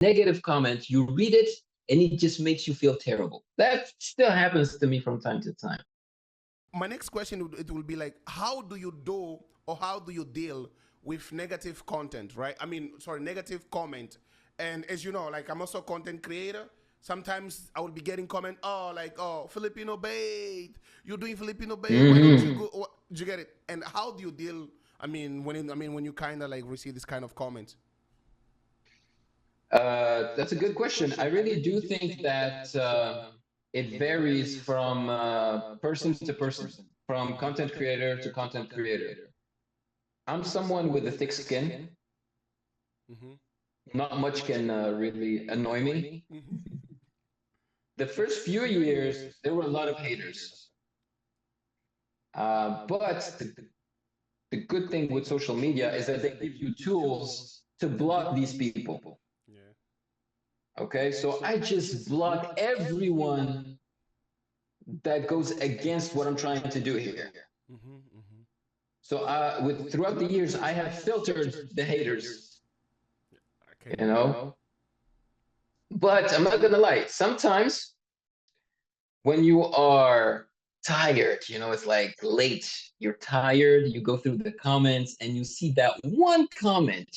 negative comment, you read it, and it just makes you feel terrible. That still happens to me from time to time. My next question it will be like, how do you do or how do you deal with negative content, right? I mean, sorry, negative comment. And as you know, like I'm also a content creator. Sometimes I will be getting comment, oh, like, oh, Filipino bait, you're doing Filipino bait. Why don't you Hmm. go? Do you get it? And how do you deal? When you kind of like receive this kind of comments. That's a good question. I really do think that it varies from person to person, from content creator to content creator. I'm someone with a thick skin. Mm-hmm. Not much can really annoy me. Mm-hmm. The first few years, there were a lot of haters. But the good thing with social media is that they give you tools to block these people. Yeah. Okay, so I just block everyone that goes against what I'm trying to do here. Mm-hmm. Mm-hmm. So with throughout the years, I have filtered the haters, Okay. you know. But I'm not gonna lie. Sometimes when you are tired, it's like late, you're tired, you go through the comments and you see that one comment,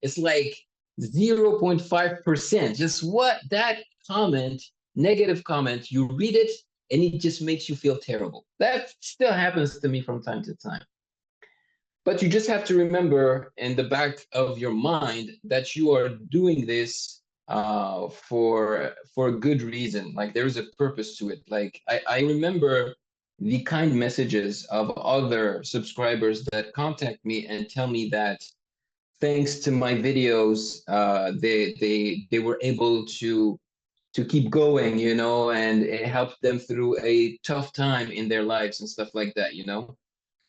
it's like 0.5%. Just what that comment, negative comment, you read it and it just makes you feel terrible. That still happens to me from time to time. But you just have to remember in the back of your mind that you are doing this for a good reason. Like there is a purpose to it. Like I remember the kind messages of other subscribers that contact me and tell me that thanks to my videos, they were able to keep going, and it helped them through a tough time in their lives and stuff like that.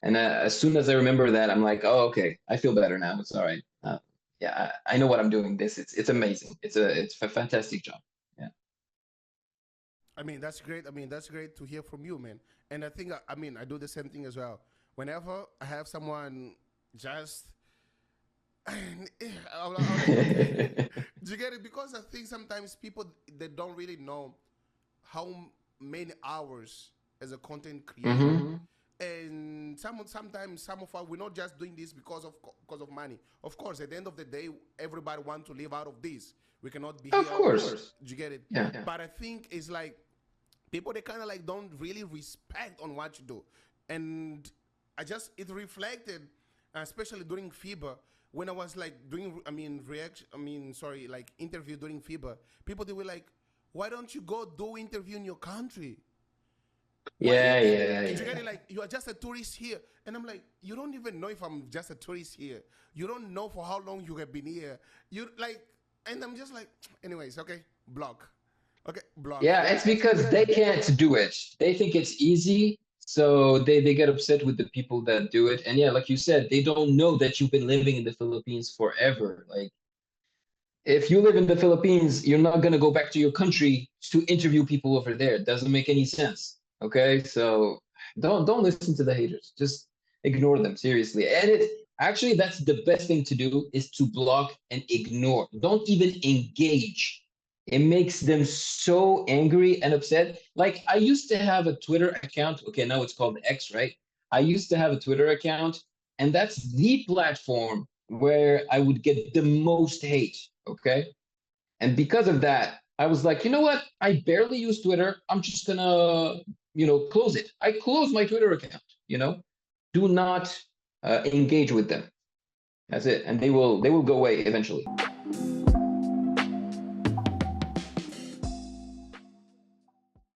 And as soon as I remember that, I'm like, oh, okay, I feel better now. It's all right. Yeah, I know what I'm doing. It's amazing. It's a fantastic job. Yeah. I mean, that's great. I mean, that's great to hear from you, man. And I think, I do the same thing as well. Whenever I have someone just, I'm like, okay, do you get it? Because I think sometimes people, they don't really know how many hours as a content creator. Hmm. And sometimes some of us we're not just doing this because of money. Of course, at the end of the day, everybody wants to live out of this. We cannot be Of here. Of course. course, do you get it? Yeah. Yeah. But I think it's like people they kind of like don't really respect on what you do, and it reflected, especially during FIBA when I was like doing reaction. Sorry, like interview during FIBA. People they were like, why don't you go do interview in your country? Why you Yeah, yeah, and you yeah. get it like you are just a tourist here, and I'm like, you don't even know if I'm just a tourist here. You don't know for how long you have been here. You like, and I'm just like, anyways, okay, block, okay, block. Yeah, it's because they can't do it. They think it's easy, so they get upset with the people that do it. And yeah, like you said, they don't know that you've been living in the Philippines forever. Like if you live in the Philippines, you're not going to go back to your country to interview people over there. It doesn't make any sense. Okay? So don't listen to the haters. Just ignore them seriously. And actually that's the best thing to do is to block and ignore. Don't even engage. It makes them so angry and upset. Like I used to have a Twitter account. Okay, now it's called X, right? I used to have a Twitter account, and that's the platform where I would get the most hate. Okay. And because of that, I was like, you know what? I barely use Twitter. I'm just gonna, close it. I close my Twitter account. Do not engage with them. That's it. And they will go away eventually.